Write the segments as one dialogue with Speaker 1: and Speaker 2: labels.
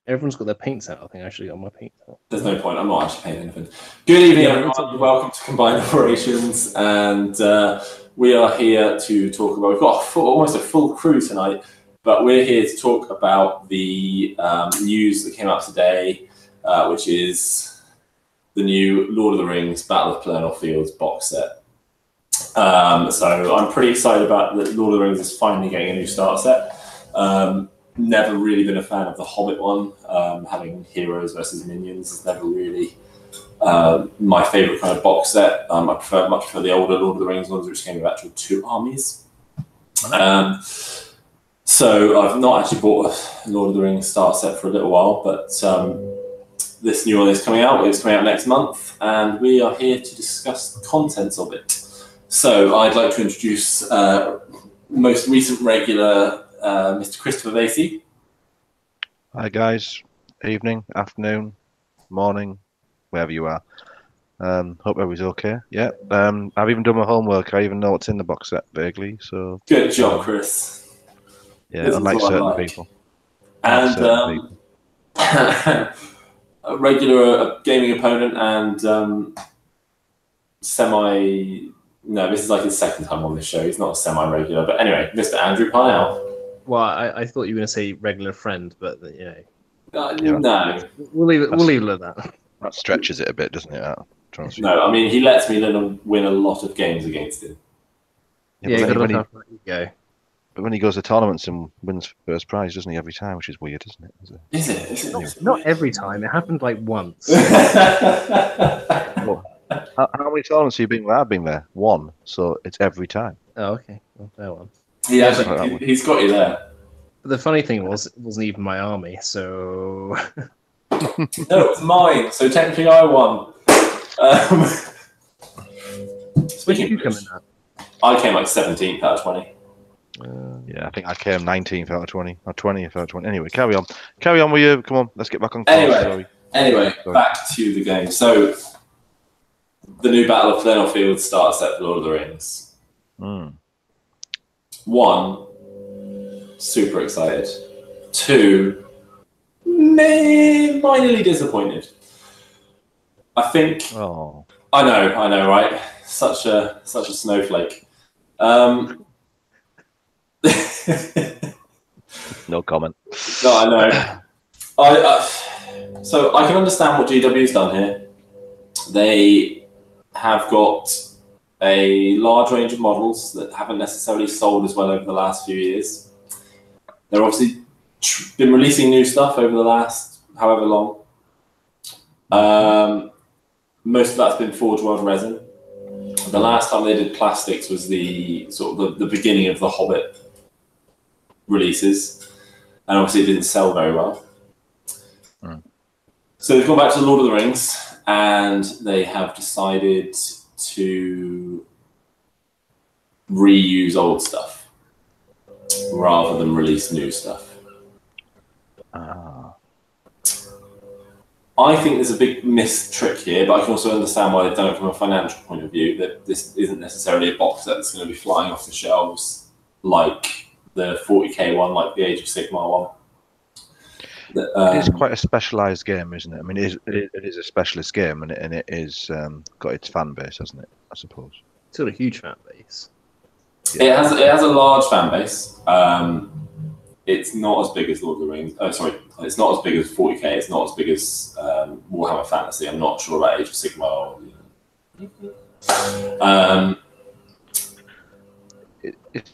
Speaker 1: Everyone's got their paints out. I think I actually got my paints out.
Speaker 2: There's no point. I'm not actually painting anything. Good evening, everyone. Welcome to Combined Operations, and we are here to talk about. We've got almost a full crew tonight, but we're here to talk about the news that came out today, which is the new Lord of the Rings Battle of Pelennor Fields box set. So I'm pretty excited about that. Lord of the Rings is finally getting a new start set. Never really been a fan of the Hobbit one. Having heroes versus minions is never really my favourite kind of box set. I much prefer the older Lord of the Rings ones, which came with actual 2 armies. So I've not actually bought a Lord of the Rings start set for a little while, but this new one is coming out. It's coming out next month, and we are here to discuss the contents of it. So I'd like to introduce most recent regular Mr. Christopher Vasey.
Speaker 3: Hi guys, evening, afternoon, morning, wherever you are. Hope everybody's okay. Yeah, I've even done my homework. I even know what's in the box set vaguely. So
Speaker 2: good job, Chris.
Speaker 3: Yeah, unlike certain people.
Speaker 2: And a regular gaming opponent and No, this is like his second time on this show. He's not a semi-regular, but anyway, Mr. Andrew Parnell.
Speaker 1: Well, I thought you were going to say regular friend, but you know.
Speaker 2: No.
Speaker 1: We'll leave it at that.
Speaker 3: That stretches it a bit, doesn't it?
Speaker 2: No, I mean, he lets me win a lot of games against him.
Speaker 1: Yeah,
Speaker 3: but when he goes to tournaments and wins first prize, doesn't he, every time, which is weird, isn't it?
Speaker 2: Is it?
Speaker 1: Not every time. It happened like once.
Speaker 3: Well, how many tournaments have you been there? I've been there. 1, so it's every time.
Speaker 1: Oh, okay. Well, fair one.
Speaker 2: Yeah, he's got you there.
Speaker 1: But the funny thing was, it wasn't even my army, so...
Speaker 2: No, it's mine, so technically I won.
Speaker 1: Where did you come in at?
Speaker 2: I came like 17th out of 20.
Speaker 3: Yeah, I think I came 19th out of 20, or 20th out of 20. Anyway, carry on. Carry on with you. Come on, let's get back on course.
Speaker 2: Anyway, back to the game. So, the new Battle of Pelennor Fields starter set for Lord of the Rings. 1, super excited. 2, minorly disappointed. I think.
Speaker 3: Oh.
Speaker 2: I know, right? Such a snowflake.
Speaker 3: No comment.
Speaker 2: No, I know. So I can understand what GW's done here. They have got a large range of models that haven't necessarily sold as well over the last few years. They're obviously been releasing new stuff over the last however long. Most of that's been Forge World resin. The last time they did plastics was the sort of the beginning of the Hobbit releases, and obviously it didn't sell very well. So they've gone back to the Lord of the Rings, and they have decided to reuse old stuff rather than release new stuff. I think there's a big missed trick here, but I can also understand why they've done it from a financial point of view, that this isn't necessarily a box set that's going to be flying off the shelves like the 40k one, like the Age of Sigmar one.
Speaker 3: It is quite a specialised game, isn't it? I mean, it is a specialist game, and it is got its fan base, hasn't it? I suppose.
Speaker 1: It's got a huge fan base.
Speaker 2: Yeah. It has a large fan base. It's not as big as Lord of the Rings. Oh, sorry, it's not as big as 40k. It's not as big as Warhammer Fantasy. I'm not sure about Age of Sigmar.
Speaker 3: It's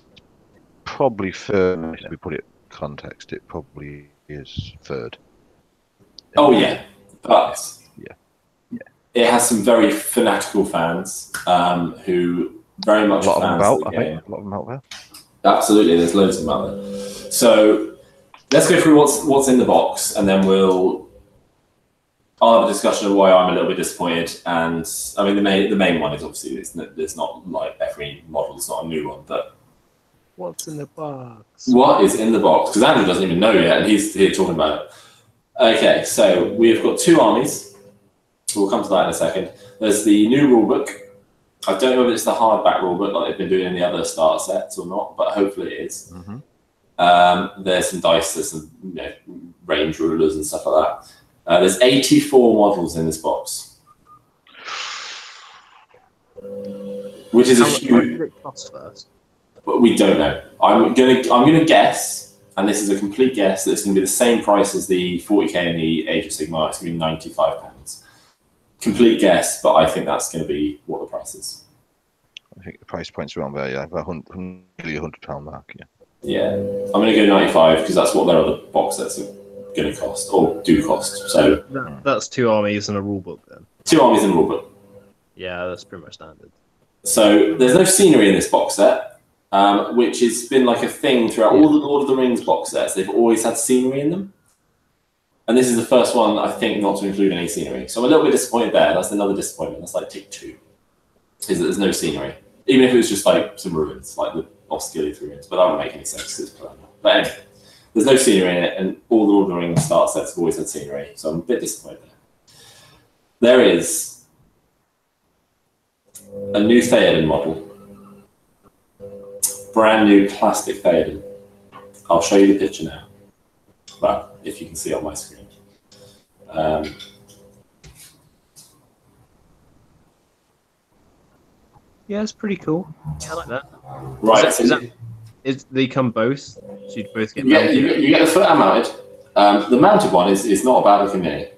Speaker 3: probably third. If we put it in context, it probably is third.
Speaker 2: Oh yeah, but
Speaker 3: yeah,
Speaker 2: it has some very fanatical fans who very much
Speaker 3: a lot
Speaker 2: fans
Speaker 3: of
Speaker 2: of the game.
Speaker 3: A lot of them out there.
Speaker 2: Absolutely, there's loads of them out there. So let's go through what's in the box, and then I'll have a discussion of why I'm a little bit disappointed. And I mean, the main one is obviously it's not like every model. It's not a new one, but
Speaker 1: what's in the box?
Speaker 2: What is in the box? Because Andrew doesn't even know yet, and he's here talking about it. Okay, so we've got 2 armies. We'll come to that in a second. There's the new rulebook. I don't know if it's the hardback rulebook like they've been doing in the other starter sets or not, but hopefully it is. There's some dice, there's some range range rulers and stuff like that. There's 84 models in this box, which is a huge.
Speaker 1: How much did it cost first?
Speaker 2: But we don't know. I'm gonna guess, and this is a complete guess, that it's gonna be the same price as the 40k and the Age of Sigmar. It's gonna be £95. Complete guess, but I think that's gonna be what the price is.
Speaker 3: I think the price point's around there, yeah, about nearly £100 mark, yeah.
Speaker 2: Yeah, I'm gonna go 95 because that's what their other box sets are gonna cost or do cost. So
Speaker 1: That's 2 armies and a rulebook then.
Speaker 2: 2 armies and rulebook.
Speaker 1: Yeah, that's pretty much standard.
Speaker 2: So there's no scenery in this box set, which has been like a thing throughout all the Lord of the Rings box sets. They've always had scenery in them. And this is the first one, I think, not to include any scenery. So I'm a little bit disappointed there. That's another disappointment. That's like tick 2, is that there's no scenery. Even if it was just like some ruins, like the Osgiliath ruins. But that wouldn't make any sense because it's Pelennor. But anyway, there's no scenery in it, and all the Lord of the Rings start sets have always had scenery. So I'm a bit disappointed there. There is a new Theoden model. Brand new plastic Theoden. I'll show you the picture now. Well, if you can see it on my screen.
Speaker 1: Yeah, it's pretty cool. Yeah, I like that.
Speaker 2: Right.
Speaker 1: They come both? So you both get
Speaker 2: Yeah,
Speaker 1: mounted?
Speaker 2: you get the foot and mounted. The mounted one is not a bad looking mini.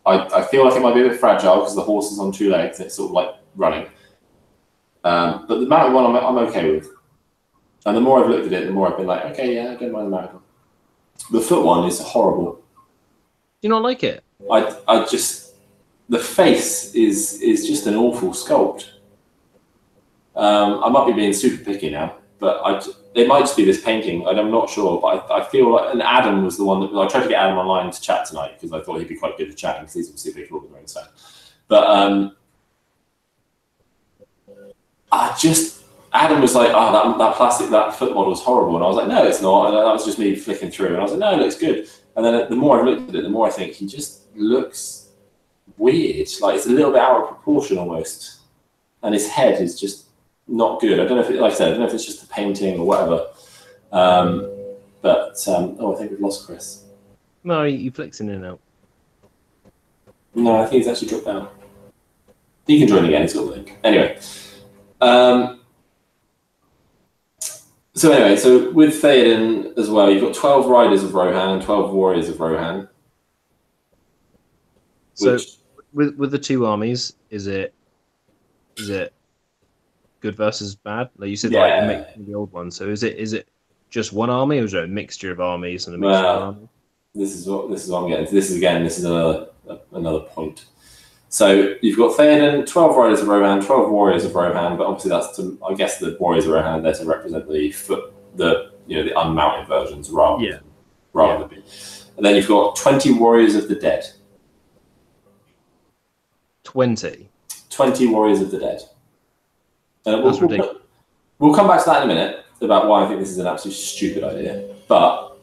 Speaker 2: I feel like it might be a bit fragile because the horse is on 2 legs and it's sort of like running. But the mounted one I'm okay with. And the more I've looked at it, the more I've been like, okay, yeah, I don't mind the mounted one. The foot one is horrible.
Speaker 1: Do you not like it?
Speaker 2: I just, the face is just an awful sculpt. I might be being super picky now, but it might just be this painting. I'm not sure, but I feel like, and Adam was the one that I tried to get Adam online to chat tonight because I thought he'd be quite good at chatting because he's obviously a big Lord of the Rings fan. But Adam was like, oh, that plastic, that foot model is horrible, and I was like, no, it's not. And that was just me flicking through, and I was like, no, it looks good. And then the more I've looked at it, the more I think he just looks weird. Like it's a little bit out of proportion almost, and his head is just not good. I don't know if like I said, I don't know if it's just the painting or whatever. I think we've lost Chris.
Speaker 1: No, he flicks in and out.
Speaker 2: No, I think he's actually dropped out. He can join again. He's got the link. Anyway. So with Theoden as well, you've got 12 Riders of Rohan and 12 Warriors of Rohan.
Speaker 1: So with the 2 armies, is it good versus bad? Like you said, like the mix of the old one. So is it just one army, or is it a mixture of armies and a mixture of armies? This is what I'm getting to. This is another point. So you've got Theoden, 12 Riders of Rohan, 12 Warriors of Rohan, but obviously that's I guess the Warriors of Rohan are there to represent the unmounted versions rather than be. And then you've got 20 Warriors of the Dead. 20
Speaker 2: Warriors of the Dead.
Speaker 1: That's ridiculous.
Speaker 2: We'll come back to that in a minute about why I think this is an absolute stupid idea. But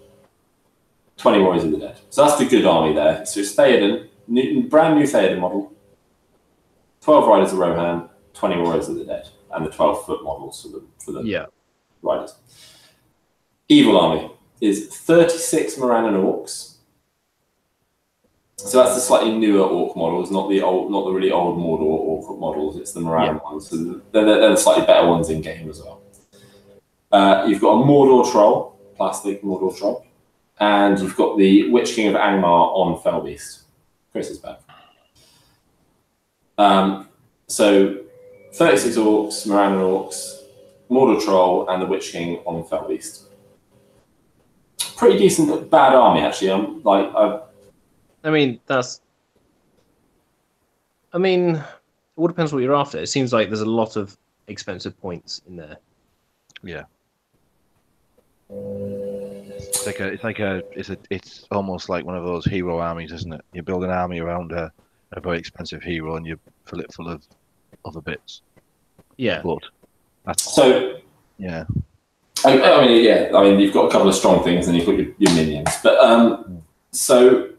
Speaker 2: 20 Warriors of the Dead. So that's the good army there. So it's Theoden, brand new Theoden model. 12 Riders of Rohan, 20 Warriors of the Dead, and the 12 foot models for the Riders. Evil army is 36 Morannon Orcs. So that's the slightly newer Orc models, not the really old Mordor Orc models. It's the Morannon ones. So they're the slightly better ones in game as well. You've got a Mordor Troll, plastic Mordor Troll, and you've got the Witch King of Angmar on Fellbeast. Chris is back. So 36 Orcs, Morannon Orcs, Mordor Troll, and the Witch King on Fellbeast. Pretty decent, bad army actually.
Speaker 1: It all depends what you're after. It seems like there's a lot of expensive points in there.
Speaker 3: Yeah. It's almost like one of those hero armies, isn't it? You build an army around a very expensive hero, and you fill it full of other bits.
Speaker 1: Yeah.
Speaker 3: Yeah.
Speaker 2: I mean, you've got a couple of strong things, and you've got your minions. But so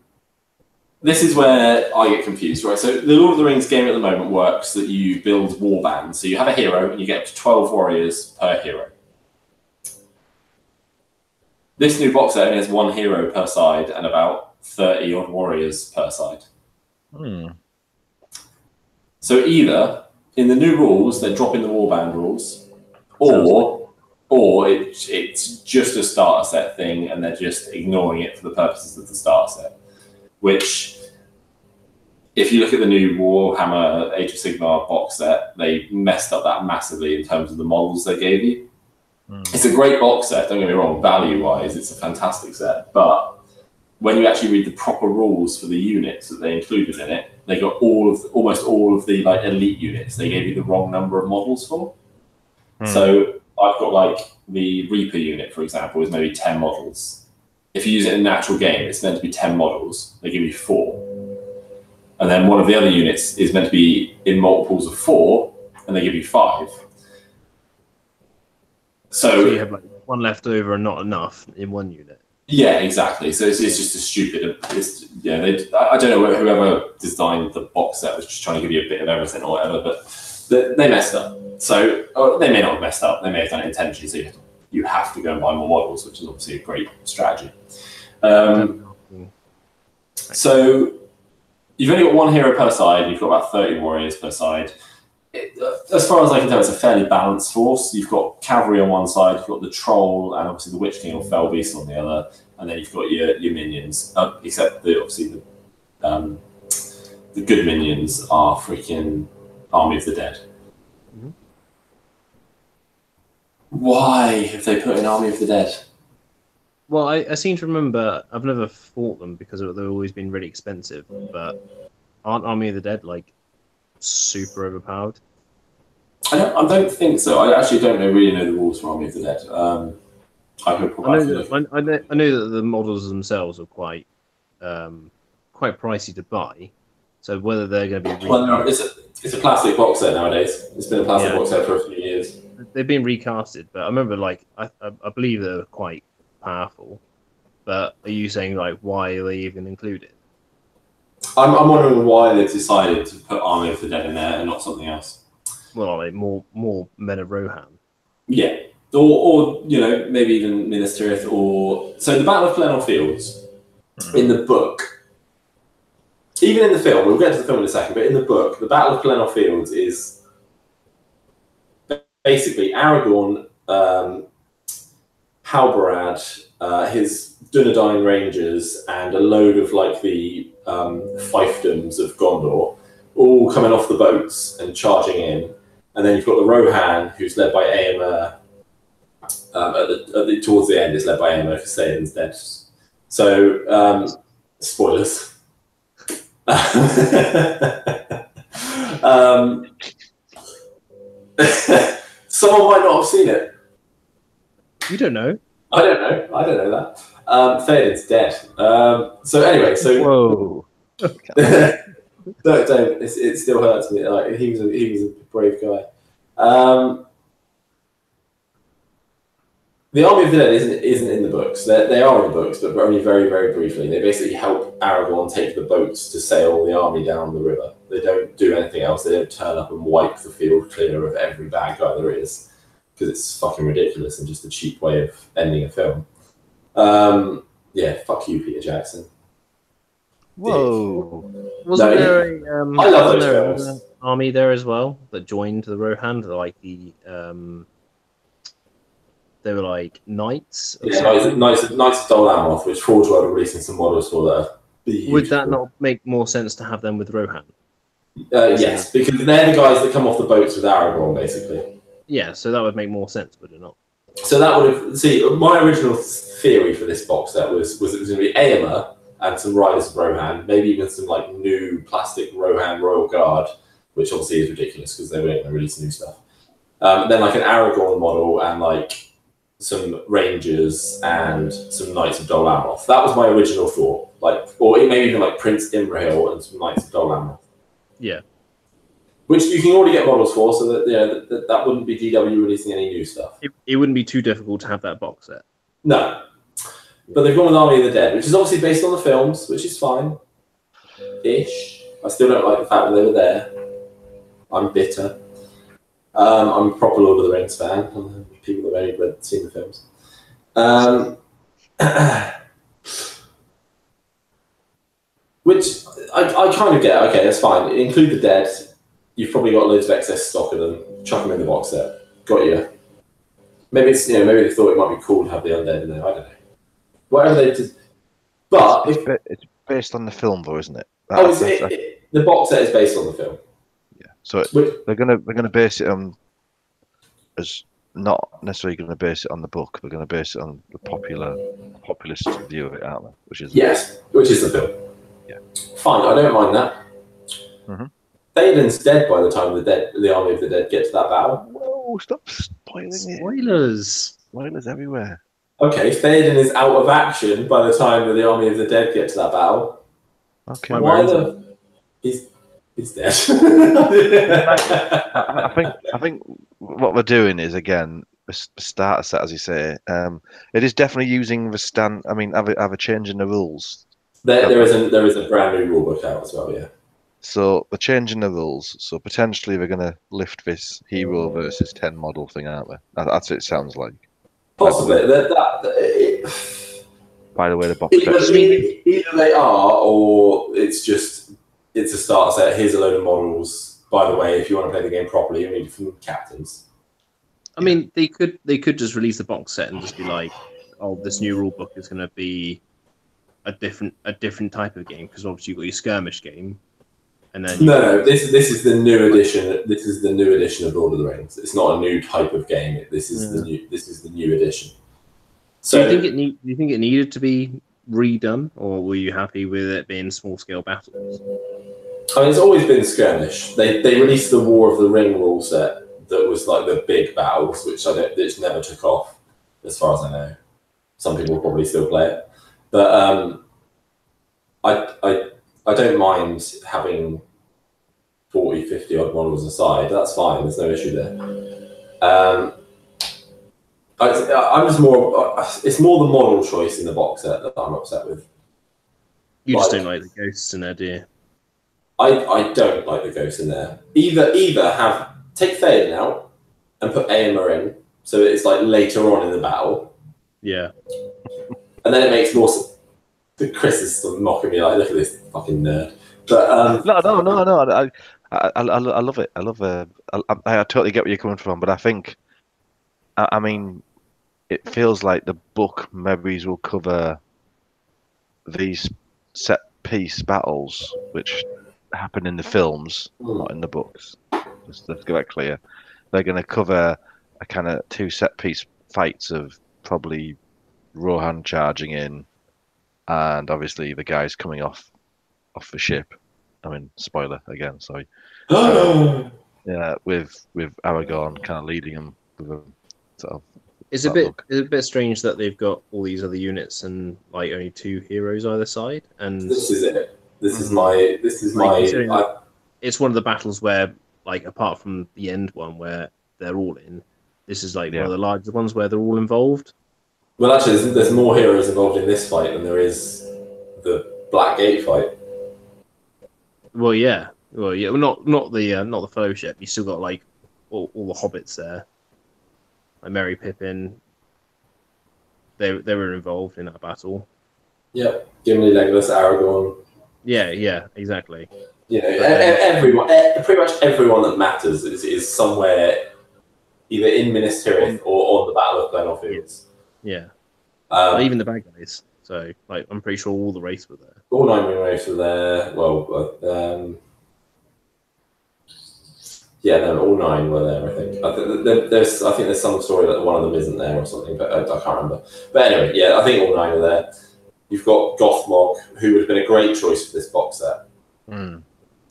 Speaker 2: this is where I get confused, right? So the Lord of the Rings game at the moment works that you build war bands. So you have a hero, and you get up to 12 warriors per hero. This new box set only has 1 hero per side and about 30 odd warriors per side.
Speaker 3: Hmm.
Speaker 2: So either in the new rules they're dropping the warband rules, or it's just a starter set thing and they're just ignoring it for the purposes of the starter set. Which, if you look at the new Warhammer Age of Sigmar box set, they messed up that massively in terms of the models they gave you. It's a great box set, don't get me wrong, value-wise, it's a fantastic set, but when you actually read the proper rules for the units that they included in it, they got almost all of the like elite units. They gave you the wrong number of models for. So I've got like the Reaper unit, for example, is maybe 10 models. If you use it in an actual game, it's meant to be 10 models. They give you 4. And then one of the other units is meant to be in multiples of 4, and they give you 5. So
Speaker 1: you have like one left over and not enough in one unit.
Speaker 2: Yeah, exactly. So it's just a stupid. I don't know whoever designed the box set was just trying to give you a bit of everything or whatever, but they messed up. So they may not have messed up. They may have done it intentionally. So you have to go and buy more models, which is obviously a great strategy. So you've only got one hero per side. You've got about 30 warriors per side. As far as I can tell, it's a fairly balanced force. You've got cavalry on one side, you've got the troll, and obviously the Witch King or Fell Beast on the other, and then you've got your minions. Except the good minions are freaking Army of the Dead. Mm-hmm. Why have they put in Army of the Dead?
Speaker 1: Well, I seem to remember I've never fought them because they've always been really expensive. But aren't Army of the Dead like super overpowered?
Speaker 2: I don't think so. I actually don't really know the rules for Army of the Dead. I
Speaker 1: know that the models themselves are quite pricey to buy. So whether they're going to be
Speaker 2: it's a plastic box set nowadays. It's been a plastic box set for a few years.
Speaker 1: They've been recasted, but I remember I believe they're quite powerful. But are you saying like why are they even included?
Speaker 2: I'm wondering why they've decided to put Army of the Dead in there and not something else.
Speaker 1: Well, like more Men of Rohan.
Speaker 2: Yeah, or maybe even Minas Tirith, or so the Battle of Pelennor Fields in the book. Even in the film, we'll get to the film in a second, but in the book, the Battle of Pelennor Fields is basically Aragorn, Halbarad, his Dunedain Rangers, and a load of like the fiefdoms of Gondor, all coming off the boats and charging in. And then you've got the Rohan, who's led by Éomer. Towards the end, it's led by Éomer because Théoden's dead. So, spoilers. Someone might not have seen it.
Speaker 1: You don't know.
Speaker 2: I don't know that. Théoden's dead. So anyway,
Speaker 1: whoa.
Speaker 2: Don't. It still hurts me. Like he was a brave guy. The Army of the Dead isn't in the books. They are in the books, but only very, very briefly. They basically help Aragorn take the boats to sail the army down the river. They don't do anything else. They don't turn up and wipe the field clear of every bad guy there is, because it's fucking ridiculous and just a cheap way of ending a film. Yeah, fuck you, Peter Jackson.
Speaker 1: Whoa! Wasn't there
Speaker 2: I love those films.
Speaker 1: Army there as well that joined the Rohan? Like the they were like knights.
Speaker 2: Yeah, Knights of Dol Amroth, which Forge World are releasing some models for that.
Speaker 1: Would that not make more sense to have them with Rohan?
Speaker 2: Yes, because they're the guys that come off the boats with Aragorn, basically.
Speaker 1: Yeah, so that would make more sense, would it not?
Speaker 2: So that would have... my original theory for this box set was it was going to be Éomer and some Riders of Rohan, maybe even some like new plastic Rohan Royal Guard, which obviously is ridiculous because they weren't going to release new stuff. Then like an Aragorn model and like some Rangers and some Knights of Dol Amroth. That was my original thought. Or maybe even like Prince Imrahil and some Knights of Dol Amroth.
Speaker 1: Yeah.
Speaker 2: Which you can already get models for, so that that wouldn't be DW releasing any new stuff.
Speaker 1: It wouldn't be too difficult to have that box set.
Speaker 2: No. But they've gone with Army of the Dead, which is obviously based on the films, which is fine. Ish. I still don't like the fact that they were there. I'm bitter. I'm a proper Lord of the Rings fan. People that have only seen the films. which I kind of get. Okay, that's fine. Include the dead. You've probably got loads of excess stock of them. Chuck them in the box set. Got you. Maybe it's maybe they thought it might be cool to have the undead in there. I don't know. Whatever they did. But
Speaker 3: it's based on the film, though, isn't it?
Speaker 2: The box set is based on the film.
Speaker 3: Yeah. So they're gonna base it on as not necessarily going to base it on the book. They're going to base it on the populist view of it, aren't they? Which is
Speaker 2: the film.
Speaker 3: Yeah.
Speaker 2: Fine. I don't mind that.
Speaker 3: Mm-hmm.
Speaker 2: Théoden's dead by the time the army of the dead get to that battle.
Speaker 3: Whoa! Stop spoiling it.
Speaker 1: Spoilers
Speaker 3: everywhere.
Speaker 2: Okay, Théoden is out of action by the time the army of the dead get to that battle.
Speaker 3: Okay.
Speaker 2: Why he's dead.
Speaker 3: I think what we're doing is, again, a starter set, as you say. It is definitely using the stand. I mean, have a change in the rules.
Speaker 2: There is a brand new rule book out as well. Yeah.
Speaker 3: So they're changing the rules. So potentially they're going to lift this hero versus 10 model thing, aren't they? That's what it sounds like.
Speaker 2: Possibly.
Speaker 3: By the way, the box set.
Speaker 2: Either they are, or it's a starter set. Here's a load of models. By the way, if you want to play the game properly, you need some captains.
Speaker 1: I mean, they could just release the box set and just be like, "Oh, this new rule book is going to be a different type of game," because obviously you've got your skirmish game, and then
Speaker 2: no. This is the new edition. This is the new edition of Lord of the Rings. It's not a new type of game. This is the new edition. So
Speaker 1: do you think it needed to be redone, or were you happy with it being small scale battles?
Speaker 2: I mean, it's always been skirmish. They released the War of the Ring rule set that was like the big battles, which never took off, as far as I know. Some people probably still play it, but I don't mind having 40, 50 odd models aside. That's fine. There's no issue there. I'm just more. It's more the model choice in the box set that I'm upset with.
Speaker 1: You just don't like the ghosts in there, do you?
Speaker 2: I don't like the ghosts in there. Either take Théoden out and put Aemma in, so it's like later on in the battle.
Speaker 1: Yeah.
Speaker 2: And then it makes more sense. Chris is sort of mocking me like, look at this fucking nerd. But
Speaker 3: no. I love it. I totally get where you're coming from, but I think, I mean, it feels like the book maybe will cover these set piece battles which happen in the films, not in the books. Let's get that clear. They're going to cover a kind of 2 set piece fights of probably Rohan charging in, and obviously the guys coming off the ship. I mean, spoiler again, sorry. Yeah, with Aragorn kind of leading them with a sort of.
Speaker 1: It's a bit strange that they've got all these other units and like only 2 heroes either side. And
Speaker 2: this is it. This is
Speaker 1: it's one of the battles where, like, apart from the end one where they're all in, this is like one of the larger ones where they're all involved.
Speaker 2: Well, actually, there's more heroes involved in this fight than there is the Black Gate fight.
Speaker 1: Well, yeah. Well, not the Fellowship. You still got like all the hobbits there, like Merry Pippin. They were involved in that battle.
Speaker 2: Yep, Gimli, Legolas, Aragorn.
Speaker 1: Yeah, exactly.
Speaker 2: You know, everyone, pretty much everyone that matters is somewhere, either in Minas Tirith or on the Battle of Pelennor Fields.
Speaker 1: Yeah, even the bad guys. So, like, I'm pretty sure all the race were there.
Speaker 2: All 9 ring race were there. Well, all 9 were there. I think. I think there's some story that one of them isn't there or something, but I can't remember. But anyway, yeah, I think all 9 were there. You've got Gothmog, who would have been a great choice for this box set.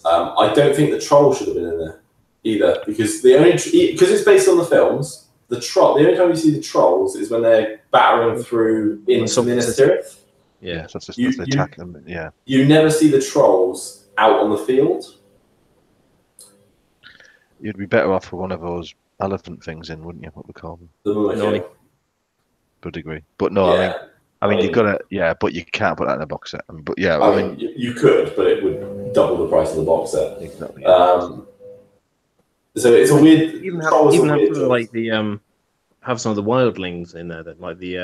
Speaker 2: I don't think the Troll should have been in there either, because it's based on the films. The only time you see the Trolls is when they're battering through into Minas Tirith.
Speaker 1: Yeah,
Speaker 3: that's attack them. Yeah,
Speaker 2: you never see the Trolls out on the field.
Speaker 3: You'd be better off with one of those elephant things in, wouldn't you? What we call them?
Speaker 2: The Mummification.
Speaker 3: To a degree, but no,
Speaker 2: yeah.
Speaker 3: I mean, you've got to, but you can't put that in a box set. But yeah,
Speaker 2: I mean, you could, but it would double the price of the box set.
Speaker 3: Exactly.
Speaker 2: So it's a weird.
Speaker 1: Even have like the have some of the wildlings in there, that like the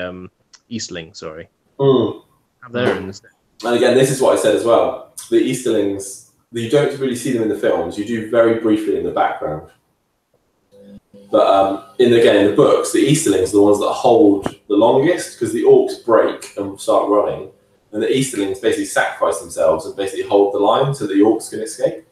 Speaker 1: Eastling. Sorry, have their instead.
Speaker 2: And again, this is what I said as well. the Easterlings, you don't really see them in the films. You do very briefly in the background. But in the books, the Easterlings are the ones that hold the longest because the orcs break and start running. And the Easterlings basically sacrifice themselves and basically hold the line so that the orcs can escape.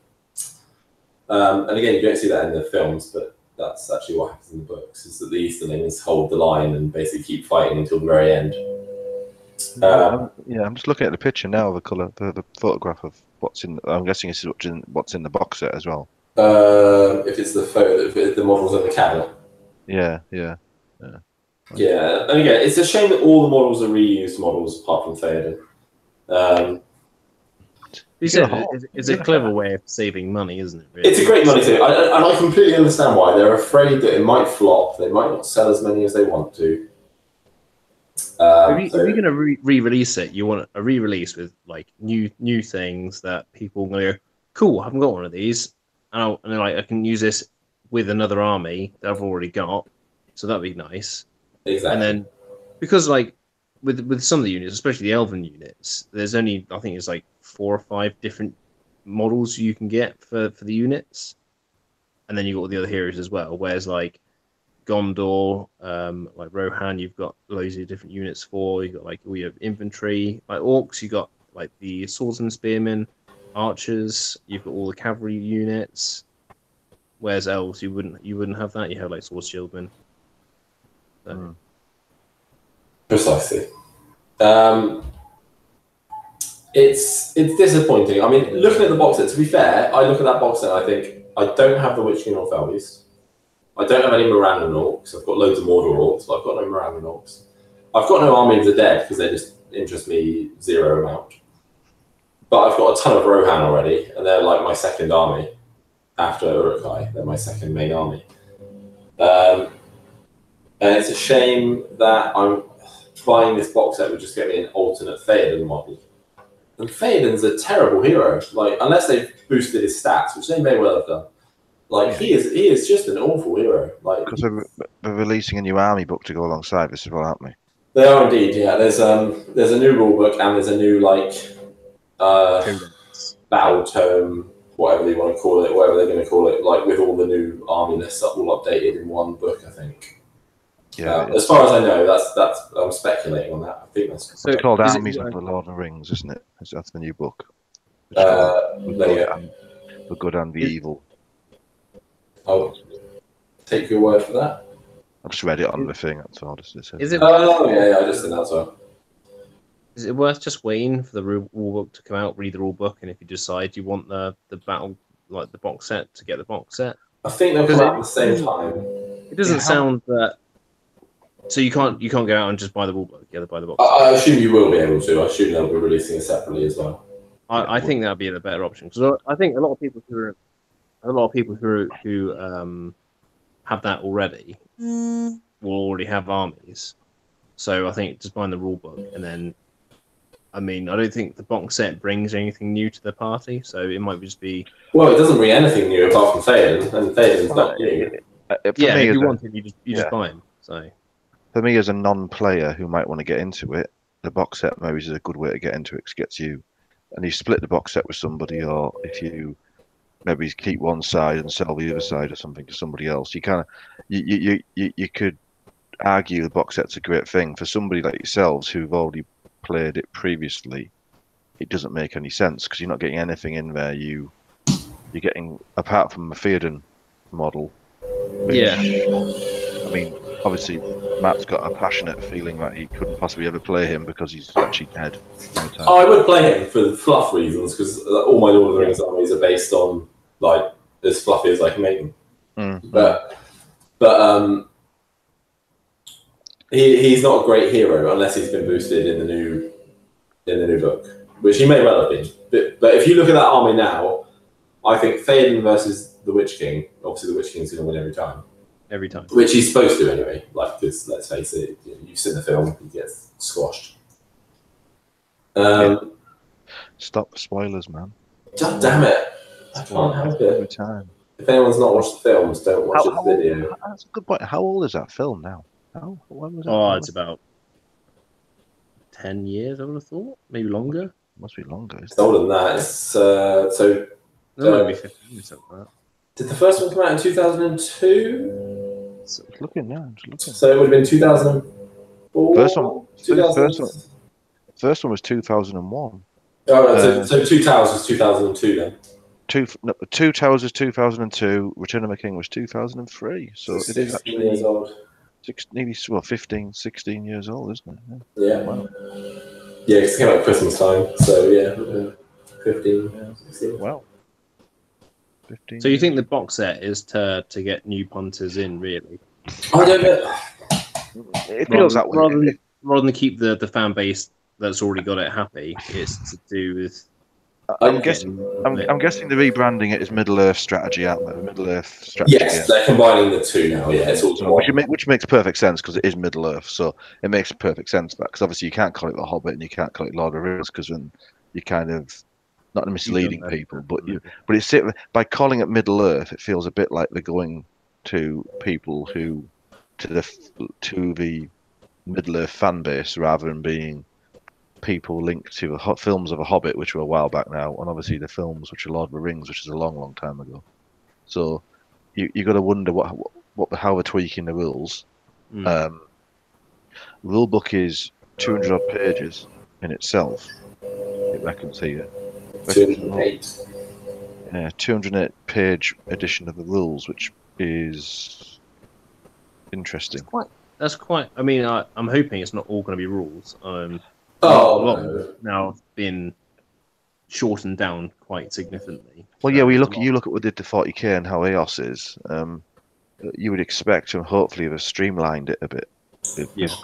Speaker 2: And again, you don't see that in the films, but that's actually what happens in the books, is that the Easterlings hold the line and basically keep fighting until the very end.
Speaker 3: I'm just looking at the picture now, the photograph of what's in. I'm guessing it's what's in the box set as well.
Speaker 2: If it's the photo, if the models in the cabinet.
Speaker 3: Yeah.
Speaker 2: Yeah, and again, it's a shame that all the models are reused models apart from Theoden.
Speaker 1: It's a clever way of saving money, isn't it? Really?
Speaker 2: It's a great money thing, and I completely understand why. They're afraid that it might flop. They might not sell as many as they want to.
Speaker 1: If you're going to re-release it, you want a re-release with like new things that people are going to go, cool, I haven't got one of these, and I can use this with another army that I've already got, so that'd be nice.
Speaker 2: Exactly.
Speaker 1: And then because like with some of the units, especially the Elven units, there's only, I think it's like 4 or 5 different models you can get for the units, and then you got all the other heroes as well. Whereas like Gondor, like Rohan, you've got loads of different units for. You got like all your infantry, like orcs. You got like the swordsmen, spearmen, archers. You've got all the cavalry units. Whereas elves, you wouldn't have that. You have like sword shieldmen. So.
Speaker 2: Precisely. It's disappointing. I mean, looking at the box set, to be fair, I look at that box set and I think, I don't have the Witch King or Felbeast. I don't have any Morannon orcs. I've got loads of Mordor orcs, but I've got no Morannon orcs. I've got no Army of the Dead because they just interest me 0 amount. But I've got a ton of Rohan already, and they're like my second army after Uruk-hai. They're my second main army. And it's a shame that I'm buying this box set would just get me an alternate Theoden model. And Theoden's a terrible hero. Like, unless they've boosted his stats, which they may well have done. Like, he is just an awful hero. Like,
Speaker 3: because they're releasing a new army book to go alongside this as well, aren't they?
Speaker 2: They are indeed, yeah. There's a new rule book and there's a new battle tome, whatever you want to call it, whatever they're going to call it, like with all the new army lists all updated in one book, I think. Yeah. As far as I know, that's I'm speculating on that. I think that's
Speaker 3: it's called Armies of the Lord of the Rings, isn't it? That's the new book.
Speaker 2: The
Speaker 3: good and the evil.
Speaker 2: I'll take your word for that.
Speaker 3: I just read it on the thing. That's all.
Speaker 1: Is it?
Speaker 2: Oh yeah, I just think that's well.
Speaker 1: Is it worth just waiting for the rule book to come out, read the rule book, and if you decide you want the battle, like the box set, to get the box set?
Speaker 2: I think they'll come out at the same time.
Speaker 1: It doesn't sound that. So you can't go out and just buy the rule book. You have to buy the box.
Speaker 2: I assume you will be able to. I assume they'll be releasing it separately as well.
Speaker 1: I think that'd be the better option because I think a lot of people who have that already will already have armies. So I think just buying the rule book and then, I mean, I don't think the box set brings anything new to the party, so it might just be.
Speaker 2: Well, it doesn't bring anything new apart from Theoden, and Theoden's not new.
Speaker 1: Yeah, if you wanted, you just buy him. So.
Speaker 3: For me, as a non-player who might want to get into it, the box set maybe is a good way to get into it because it gets you, and you split the box set with somebody, or if you maybe keep one side and sell the other side or something to somebody else, you kind of you could argue the box set's a great thing for somebody like yourselves who've already played it previously. It doesn't make any sense because you're not getting anything in there. You're getting apart from a Theoden model. Which,
Speaker 1: yeah.
Speaker 3: I mean, obviously, Matt's got a passionate feeling that he couldn't possibly ever play him because he's actually dead.
Speaker 2: I would play him for fluff reasons because all my Lord of the Rings armies are based on like as fluffy as I can make them. But he's not a great hero unless he's been boosted in the new book, which he may well have been. But if you look at that army now, I think Theoden versus the Witch King. Obviously, the Witch King's going to win every time.
Speaker 1: Every time. Which
Speaker 2: he's supposed to anyway. Like, because let's face it, you've seen the film, he gets squashed.
Speaker 3: Stop the spoilers, man.
Speaker 2: God damn it! I can't help it. Every time. If anyone's not watched the films, don't watch the video.
Speaker 3: That's a good point. How old is that film now? When was that?
Speaker 1: Oh, it's about 10 years, I would have thought. Maybe longer.
Speaker 3: Must be longer.
Speaker 2: It's older than that. It's so.
Speaker 1: It might be 15 or something like that.
Speaker 2: Did the first one come out in 2002?
Speaker 3: So it's looking now.
Speaker 2: So it would have been 2004.
Speaker 3: First one was 2001.
Speaker 2: Oh, right, so Two Towers was 2002 then.
Speaker 3: Two Towers was 2002. Return of the King was 2003. So it is actually
Speaker 2: years old.
Speaker 3: Nearly 15, 16 years old, isn't it?
Speaker 2: Yeah.
Speaker 3: Wow.
Speaker 2: Yeah, because it came out at Christmas time. So yeah, 15.
Speaker 3: Yeah.
Speaker 2: 16.
Speaker 3: Wow. 15.
Speaker 1: So you think the box set is to get new punters in, really?
Speaker 2: I don't know.
Speaker 3: It feels that way.
Speaker 1: Rather than keep the fan base that's already got it happy, it's to do with.
Speaker 3: I'm guessing the rebranding it is Middle Earth strategy, aren't they? Middle Earth strategy.
Speaker 2: Yes, they're combining the two now. Yeah, it's all
Speaker 3: which makes perfect sense because it is Middle Earth, so it makes perfect sense that because obviously you can't call it The Hobbit and you can't call it Lord of the Rings because then you kind of not misleading people, but it's by calling it Middle Earth, it feels a bit like they're going to people to the Middle Earth fan base rather than being people linked to the films of a Hobbit, which were a while back now, and obviously the films which are Lord of the Rings, which is a long, long time ago. So you got to wonder how they're tweaking the rules. Rule book is 200 odd pages in itself. It reckons here.
Speaker 2: 208.
Speaker 3: Yeah, 208 page edition of the rules, which is interesting.
Speaker 1: That's quite. I mean, I'm hoping it's not all going to be rules. Now been shortened down quite significantly.
Speaker 3: Well, yeah, you look at what they did to 40k and how EOS is. You would expect and hopefully they've streamlined it a bit.
Speaker 2: There's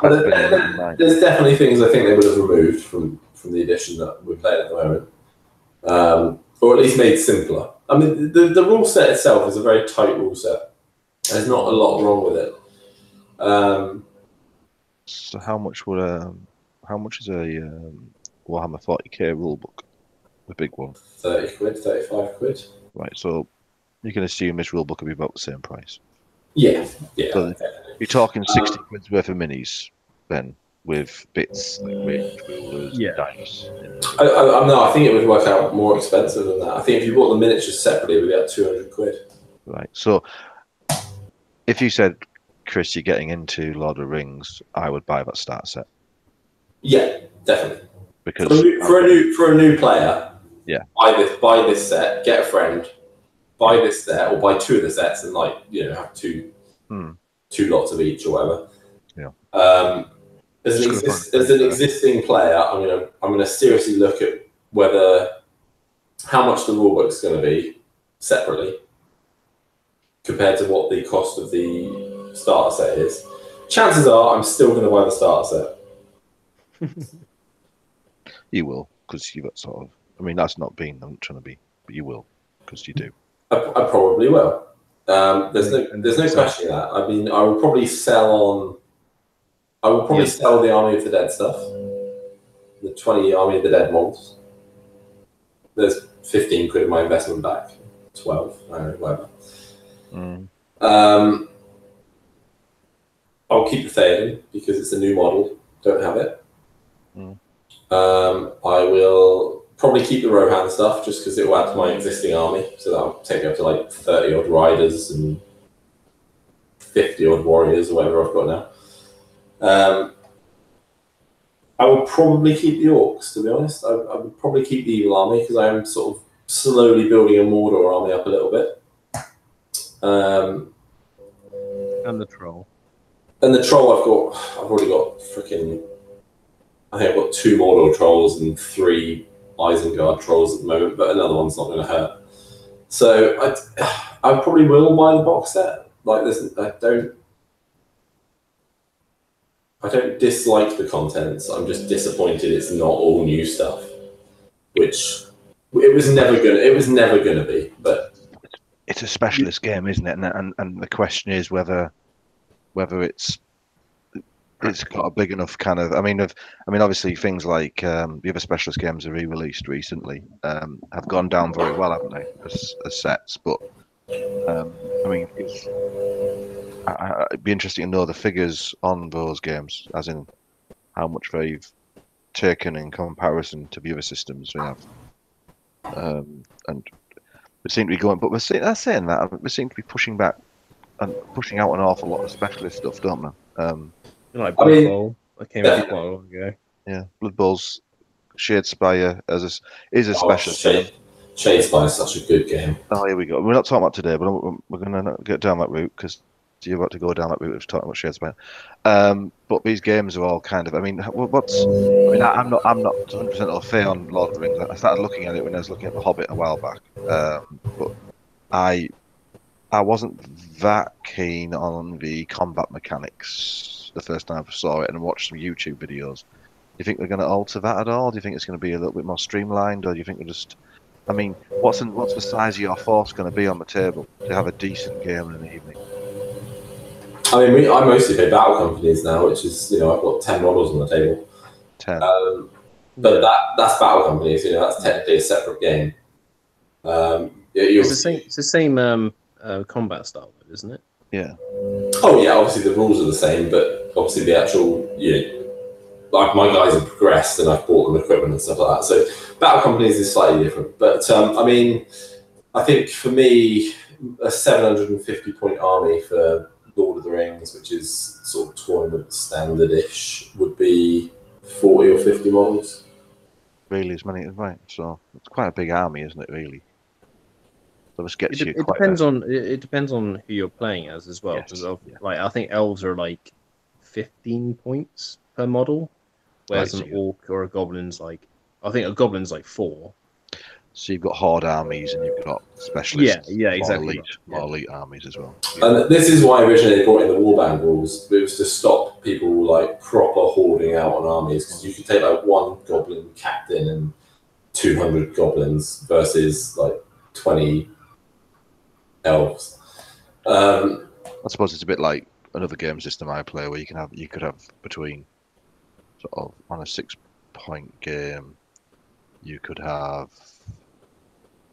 Speaker 2: definitely things I think they would have removed from the edition that we're playing at the moment, or at least made simpler. I mean, the rule set itself is a very tight rule set. There's not a lot wrong with it.
Speaker 3: So how much is a Warhammer 40k rule book? The big one.
Speaker 2: 30 quid, 35 quid.
Speaker 3: Right, so you can assume this rule book will be about the same price.
Speaker 2: Yeah.
Speaker 3: So you're talking 60 quid's worth of minis then, with bits like range, rulers, dice.
Speaker 2: I think it would work out more expensive than that. I think if you bought the miniatures separately, it would be at 200 quid.
Speaker 3: Right, so if you said, Chris, you're getting into Lord of the Rings, I would buy that starter set.
Speaker 2: Yeah, definitely.
Speaker 3: Because
Speaker 2: for a new player, buy this set, get a friend, buy this set, or buy two of the sets, and have two lots of each or whatever.
Speaker 3: Yeah.
Speaker 2: As an existing player, I'm gonna seriously look at how much the rulebook's going to be separately compared to what the cost of the starter set is. Chances are, I'm still going to buy the starter set.
Speaker 3: You will, because you've got sort of. I mean, that's not being. I'm trying to be, but you will, because you do.
Speaker 2: I probably will. There's no question that. I mean, I will probably sell the Army of the Dead stuff, the 20 Army of the Dead models. There's 15 quid of my investment back, 12, I don't know, whatever. I'll keep the Theoden because it's a new model. Don't have it. I will probably keep the Rohan stuff just because it will add to my existing army, so that'll take me up to like 30 odd riders and 50 odd warriors or whatever I've got now. I will probably keep the orcs, to be honest. I would probably keep the evil army because I am sort of slowly building a Mordor army up a little bit.
Speaker 1: And the troll.
Speaker 2: And the troll, I've already got freaking. I think I've got 2 Mordor trolls and 3 Isengard trolls at the moment, but another one's not going to hurt. So I probably will buy the box set. Like this, I don't dislike the contents. I'm just disappointed it's not all new stuff, which it was never gonna be. But
Speaker 3: it's a specialist game, isn't it? And the question is whether it's got a big enough kind of. I mean, obviously things like the other specialist games are re-released recently have gone down very well, haven't they, as sets? But I mean, it'd be interesting to know the figures on those games, as in how much they've taken in comparison to the other systems we have. And we seem to be going, but we're saying that we seem to be pushing back and pushing out an awful lot of specialist stuff, don't we?
Speaker 1: Like Blood Bowl, that came out quite a while ago.
Speaker 3: Yeah, Blood Bowl's Shade Spire is a specialist game.
Speaker 2: Shade Spire is such a good game.
Speaker 3: Oh, here we go. We're not talking about today, but we're going to get down that route because you're about to go down that route of talking about Shade Spire. But these games are all kind of. I mean, I'm not 100% au fait on Lord of the Rings. I started looking at it when I was looking at The Hobbit a while back, but I wasn't that keen on the combat mechanics the first time I saw it and watched some YouTube videos. Do you think they're going to alter that at all? Do you think it's going to be a little bit more streamlined, or do you think we're just? I mean, what's the size of your force going to be on the table to have a decent game in an evening?
Speaker 2: I mean, I mostly play battle companies now, which is, I've got 10 models on the table.
Speaker 3: 10.
Speaker 2: But that's battle companies. That's technically a separate game.
Speaker 1: It's the same combat style, isn't it?
Speaker 3: Yeah.
Speaker 2: Oh yeah, obviously the rules are the same, but obviously the actual, like my guys have progressed and I've bought them equipment and stuff like that. So battle companies is slightly different. But I mean, I think for me, a 750 point army for Lord of the Rings, which is sort of tournament standard-ish, would be 40 or 50 models.
Speaker 3: Really, as many, right? So it's quite a big army, isn't it? Really. So
Speaker 1: it depends on who you're playing as well. Yes, like I think elves are like 15 points per model, whereas an orc or a goblin's I think a goblin's like 4.
Speaker 3: So you've got horde armies and you've got specialists.
Speaker 1: Yeah, exactly.
Speaker 3: More elite armies as well.
Speaker 2: And this is why originally they brought in the warband rules. It was to stop people like proper hoarding out on armies, because you could take like one goblin captain and 200 goblins versus like 20 elves.
Speaker 3: I suppose it's a bit like another game system I play where you could have between sort of on a 6-point game, you could have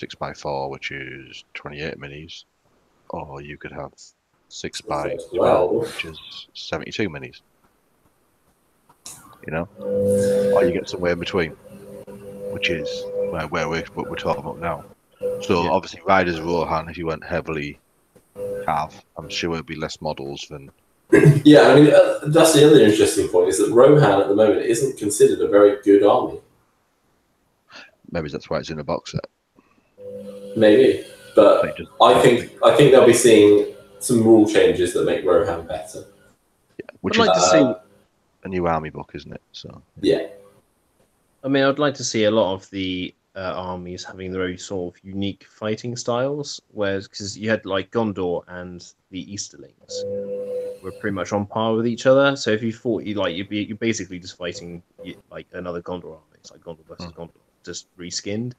Speaker 3: 6x4, which is 28 minis, or you could have 6x12, which is 72 minis. Or you get somewhere in between, which is where we're talking about now. So obviously, Riders Rohan, if you went heavily cav, I'm sure it'd be less models than.
Speaker 2: Yeah, I mean that's the other interesting point, is that Rohan at the moment isn't considered a very good army.
Speaker 3: Maybe that's why it's in a box set.
Speaker 2: Maybe, but I think they'll be seeing some rule changes that make Rohan better.
Speaker 3: Yeah, which I'd like to see a new army book, isn't it? So
Speaker 2: yeah.
Speaker 1: I mean, I'd like to see a lot of the armies having their own sort of unique fighting styles, whereas because you had like Gondor and the Easterlings were pretty much on par with each other. So if you fought, you're basically just fighting like another Gondor army. It's like Gondor versus Gondor, just reskinned.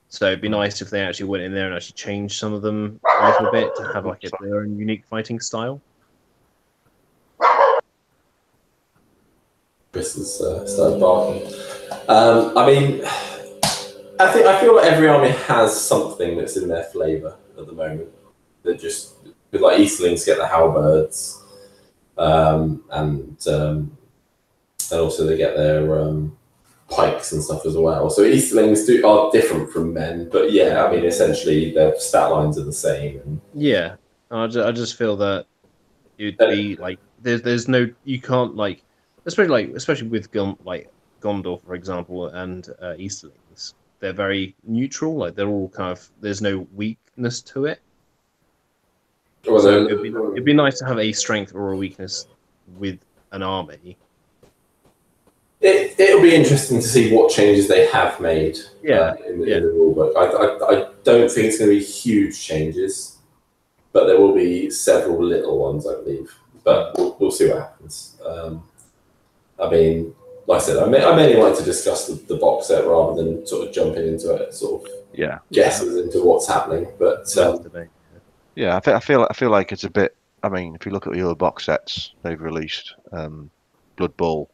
Speaker 1: So it'd be nice if they actually went in there and actually changed some of them a little bit to have like their own unique fighting style.
Speaker 2: Chris has started barking. I mean, I feel like every army has something that's in their flavour at the moment. They're just like Easterlings get the halberds, and also they get their pikes and stuff as well. So Easterlings are different from men, but yeah, I mean essentially their stat lines are the same. And
Speaker 1: yeah, I just feel that it'd be like there's no, you can't like, especially with Gondor, for example, and Easterlings, they're very neutral. Like they're all kind of, there's no weakness to it. So it'd be nice to have a strength or a weakness with an army.
Speaker 2: It'll be interesting to see what changes they have made in the rulebook. I don't think it's going to be huge changes, but there will be several little ones, I believe. But we'll see what happens. I mean, like I said, I mainly wanted to discuss the box set rather than sort of jumping into it, sort of guesses into what's happening. But
Speaker 3: I feel like it's a bit. I mean, if you look at the other box sets they've released, Blood Bowl,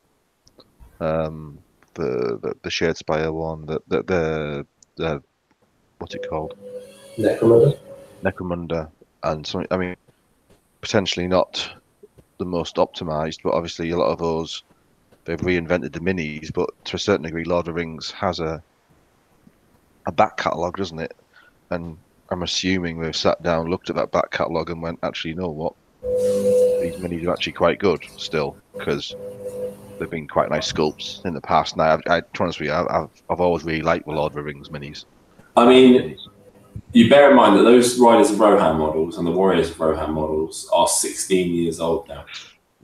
Speaker 3: the Shade Spire one, the what's it called? Necromunda, and something. I mean, potentially not the most optimized, but obviously a lot of those they've reinvented the minis, but to a certain degree, Lord of the Rings has a back catalogue, doesn't it? And I'm assuming they've sat down, looked at that back catalogue, and went, actually, you know what? These minis are actually quite good still, because they've been quite nice sculpts in the past. Now, to be honest with you, I've always really liked the Lord of the Rings minis.
Speaker 2: I mean, you bear in mind that those Riders of Rohan models and the Warriors of Rohan models are 16 years old now.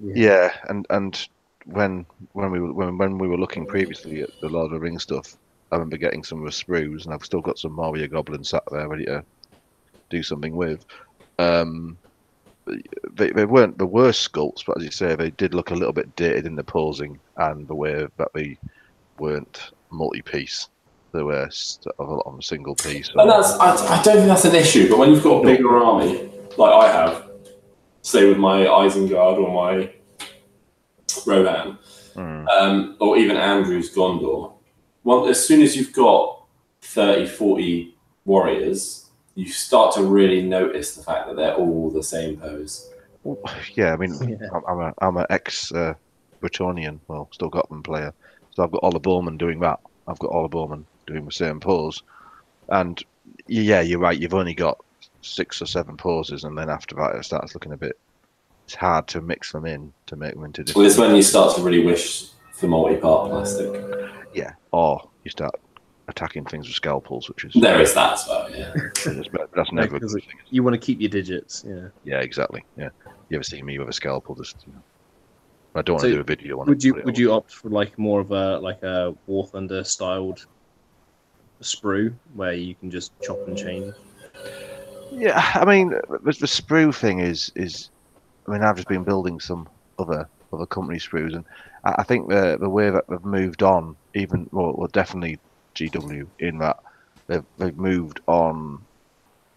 Speaker 3: Yeah, and when we were looking previously at the Lord of the Rings stuff, I remember getting some of the sprues, and I've still got some Mario Goblin sat there ready to do something with. They weren't the worst sculpts, but as you say, they did look a little bit dated in the posing and the way that they weren't multi-piece. They were a lot of a single piece.
Speaker 2: And I don't think that's an issue, but when you've got a bigger army, like I have, say with my Isengard or my Rohan, or even Andrew's Gondor, as soon as you've got 30, 40 warriors, you start to really notice the fact that they're all the same pose.
Speaker 3: Yeah, I mean, I'm an ex Bretonian, well, still got them player, so I've got Ola Bowman doing that. I've got Ola Bowman doing the same pose, and yeah, you're right. You've only got 6 or 7 poses, and then after that, it starts looking a bit. It's hard to mix them in to make them into.
Speaker 2: Well, it's when you start to really wish for multi-part plastic.
Speaker 3: Yeah, or you start attacking things with scalpels, which is
Speaker 2: there is that as well. Yeah,
Speaker 3: that's never a good thing.
Speaker 1: You want to keep your digits. Yeah.
Speaker 3: Yeah, exactly. Yeah, you ever see me with a scalpel? Just I don't want to do a video on
Speaker 1: it. Would you opt for more of a War Thunder styled sprue where you can just chop and change?
Speaker 3: Yeah, I mean the sprue thing is. I mean, I've just been building some other company sprues, and I think the way that they've moved on, definitely GW in that they've moved on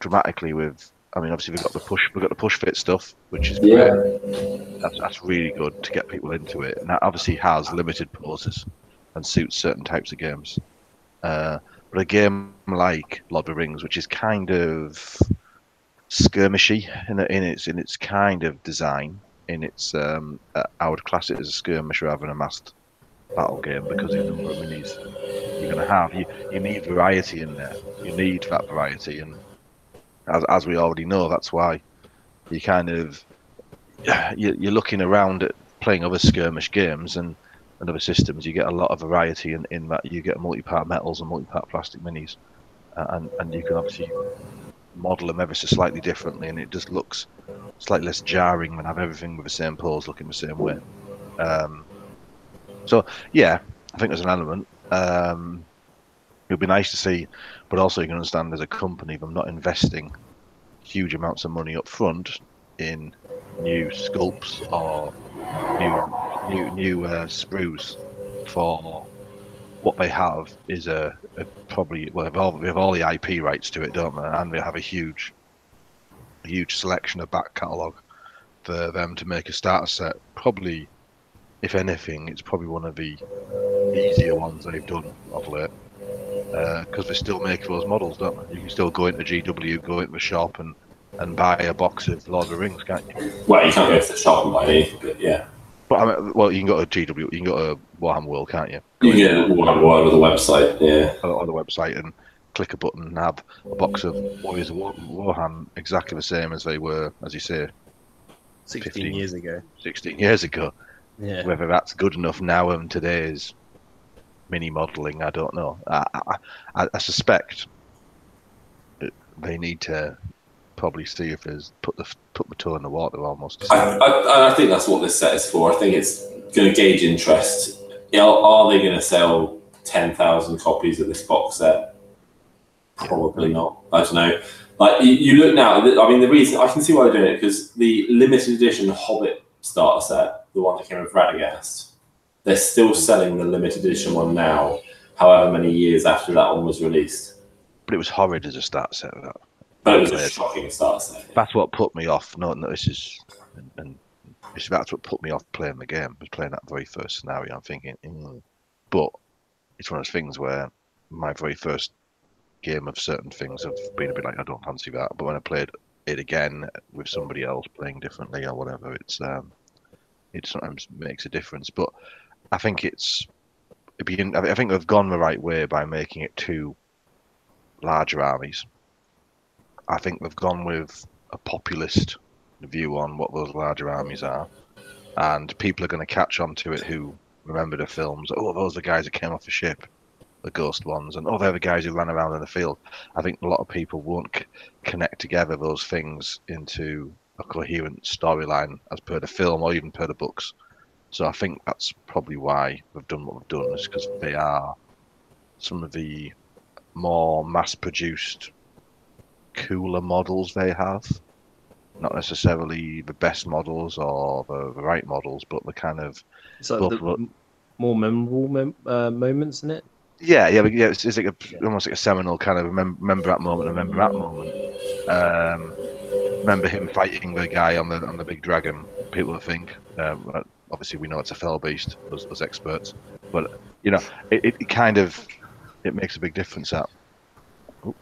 Speaker 3: dramatically with. I mean, obviously we've got the push fit stuff, which is great. That's really good to get people into it, and that obviously has limited poses and suits certain types of games. But a game like Lord of the Rings, which is kind of skirmishy in its kind of design, in its I would class it as a skirmish rather than a massed battle game, because of the number of minis you're going to have. You need variety in there. You need that variety, and as we already know, that's why you kind of you're looking around at playing other skirmish games and other systems. You get a lot of variety in that you get multi-part metals and multi-part plastic minis, and you can obviously model them ever so slightly differently, and it just looks slightly less jarring when I have everything with the same pose looking the same way. So yeah, I think there's an element. It would be nice to see, but also you can understand as a company them not investing huge amounts of money up front in new sculpts or new sprues for what they have is probably we have all the IP rights to it, don't they? And they have a huge selection of back catalogue for them to make a starter set. Probably, if anything, it's probably one of the easier ones they've done of late, because they still make those models, don't they? You can still go into GW, go into the shop, and buy a box of Lord of the Rings, can't you?
Speaker 2: Well, you can't go to the shop and buy anything, but yeah.
Speaker 3: But I mean, well, you can go to GW, you can go to Warhammer World, can't you?
Speaker 2: You can get Warhammer World on the website, yeah.
Speaker 3: On the website and click a button and have a box of Warriors of Warhammer exactly the same as they were, as you say,
Speaker 1: 16 years ago.
Speaker 3: 16 years ago.
Speaker 1: Yeah.
Speaker 3: Whether that's good enough now in today's mini modelling, I don't know. I suspect they need to probably see if there's put the toe in the water almost.
Speaker 2: I think that's what this set is for. I think it's going to gauge interest. Are they going to sell 10,000 copies of this box set? Probably not. I don't know. Like you look now. I mean, the reason I can see why they're doing it, because the limited edition Hobbit starter set, the one that came with Radagast, they're still selling the limited edition one now, however many years after that one was released.
Speaker 3: But it was horrid as a starter set.
Speaker 2: But it was a shocking starter set.
Speaker 3: That's what put me off. No, this is, and that's what put me off playing the game. Was playing that very first scenario. I'm thinking, but it's one of those things where my very first game of certain things have been a bit like, I don't fancy that. But when I played it again with somebody else playing differently or whatever, it sometimes makes a difference. But I think I think they've gone the right way by making it 2 larger armies. I think they've gone with a populist view on what those larger armies are, and people are going to catch on to it who remember the films. Oh, those are the guys that came off the ship, the ghost ones, and they're the guys who ran around in the field. I think a lot of people won't connect together those things into a coherent storyline as per the film or even per the books. So I think that's probably why they've done what they've done, is because they are some of the more mass-produced, cooler models they have. Not necessarily the best models or the right models, but the kind of...
Speaker 1: It's like the more memorable moments in it.
Speaker 3: Yeah. It's like almost like a seminal kind of remember that moment. Remember him fighting the guy on the big dragon. People think, obviously we know it's a fell beast as experts, but it kind of makes a big difference. That. Oh.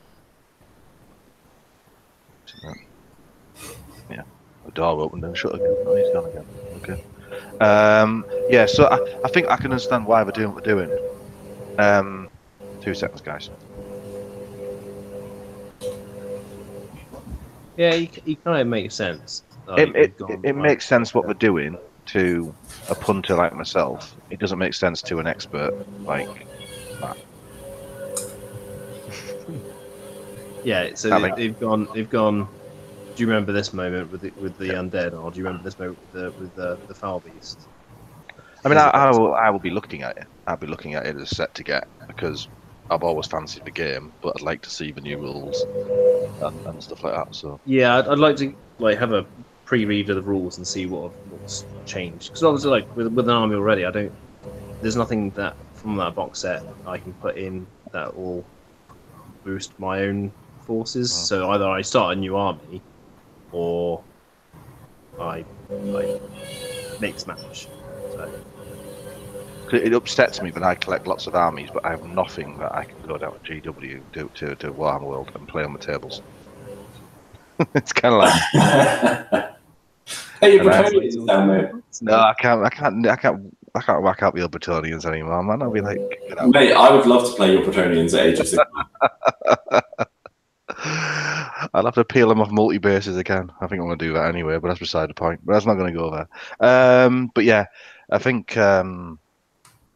Speaker 3: Yeah, the door opened and shut again. Oh, he's gone again. Okay. Yeah, so I think I can understand why they're doing what they're doing. 2 seconds, guys.
Speaker 1: Yeah, it kind of makes sense.
Speaker 3: Like, it makes sense what they're doing to a punter like myself. It doesn't make sense to an expert like Matt.
Speaker 1: Yeah, so they've gone. Do you remember this moment with the undead, or do you remember this moment with the foul beast?
Speaker 3: I mean, I will be looking at it. I'll be looking at it as a set to get, because I've always fancied the game, but I'd like to see the new rules and stuff like that. So
Speaker 1: yeah, I'd like to have a pre-read of the rules and see what's changed. Because obviously, with an army already, there's nothing that from that box set I can put in that will boost my own forces. So either I start a new army, or I mix match. So.
Speaker 3: It upsets me that I collect lots of armies, but I have nothing that I can go down to GW to Warhammer World and play on the tables. It's kind of like.
Speaker 2: Hey, your Bretonians down there.
Speaker 3: No, I can't whack out the old Bretonians anymore, man. I'll be like,
Speaker 2: mate, I would love to play your Bretonians at Age of 6.
Speaker 3: I'll have to peel them off multi-bases again. I think I'm going to do that anyway, but that's beside the point. But that's not going to go there. But yeah, I think it's an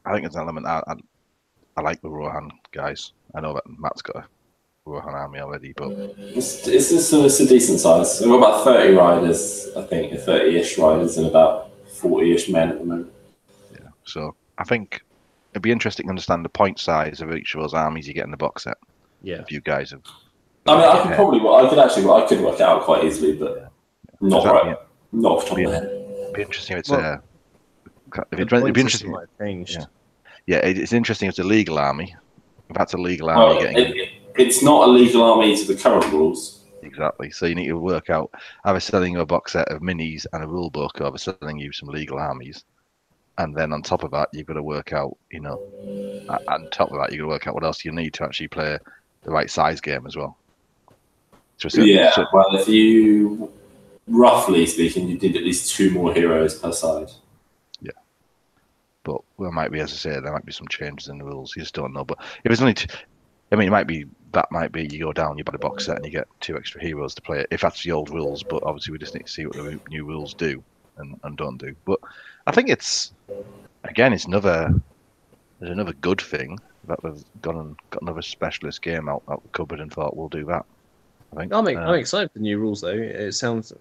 Speaker 3: element. I like the Rohan guys. I know that Matt's got a Rohan army already, but
Speaker 2: it's a decent size. We've got about 30 riders, I think, 30-ish riders and about 40-ish men at the moment.
Speaker 3: Yeah, so I think it'd be interesting to understand the point size of each of those armies you get in the box set.
Speaker 1: Yeah,
Speaker 3: if you guys have.
Speaker 2: I mean, I could work it out quite easily, but not right. Not off the top of my head.
Speaker 3: It'd be interesting.
Speaker 1: It'd be interesting.
Speaker 3: Yeah, it's interesting. It's a legal army. If that's a legal army,
Speaker 2: it's not a legal army to the current rules.
Speaker 3: Exactly. So you need to work out either selling you a box set of minis and a rule book, or selling you some legal armies. And then on top of that, you've got to work out, on top of that, you've got to work out what else you need to actually play the right size game as well.
Speaker 2: Well, if you, roughly speaking, you did at least 2 more heroes per side.
Speaker 3: Yeah. But there might be, as I say, there might be some changes in the rules. You just don't know. But if it's only, it might be you go down, you buy the box set, and you get 2 extra heroes to play it. If that's the old rules, but obviously we just need to see what the new rules do and don't do. But I think it's another good thing that they've gone and got another specialist game out the cupboard and thought we'll do that. I think. I'm
Speaker 1: excited for the new rules though. It sounds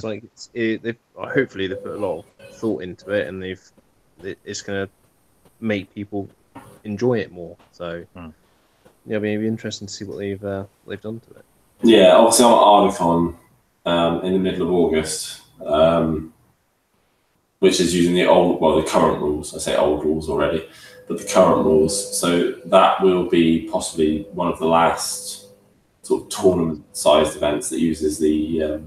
Speaker 1: like hopefully they've put a lot of thought into it, and it's going to make people enjoy it more. So it'll be interesting to see what they've done to it.
Speaker 2: Yeah, obviously I'm at Ardacon in the middle of August, which is using the current rules. I say old rules already, but the current rules. So that will be possibly one of the last sort of tournament-sized events that uses the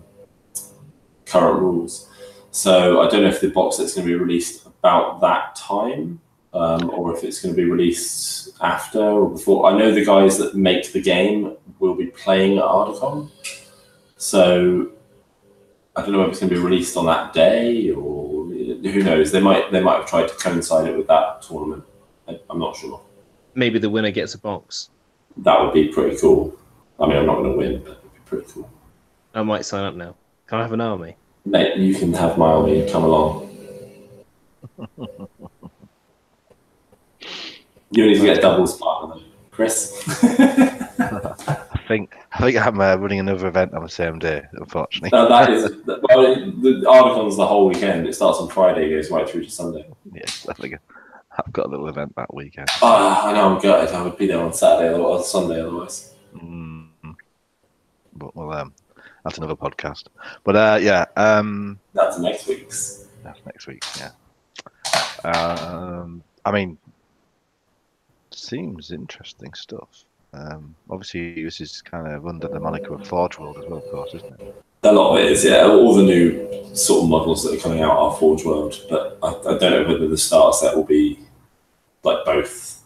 Speaker 2: current rules. So I don't know if the box set's going to be released about that time, or if it's going to be released after or before. I know the guys that make the game will be playing at Ardacon. So I don't know if it's going to be released on that day, or who knows. They might have tried to coincide it with that tournament. I'm not sure.
Speaker 1: Maybe the winner gets a box.
Speaker 2: That would be pretty cool. I mean, I'm not going to win, but it'd be pretty cool.
Speaker 1: I might sign up now. Can I have an army?
Speaker 2: Mate, you can have my army. Come along. You need to get double Spartan, Chris.
Speaker 3: I think I'm running another event on the same day, unfortunately.
Speaker 2: That is the Arbicon's the whole weekend. It starts on Friday, goes right through to Sunday.
Speaker 3: Yes, I think I've got a little event that weekend.
Speaker 2: I know, I'm gutted. I would be there on Saturday or Sunday otherwise.
Speaker 3: But well, that's another podcast. But yeah,
Speaker 2: that's next week's.
Speaker 3: That's next week. Yeah. I mean, seems interesting stuff. Obviously, this is kind of under the moniker of Forge World as well, of course, isn't it?
Speaker 2: A lot of it is, yeah. All the new sort of models that are coming out are Forge World, but I don't know whether the starter set will be like both.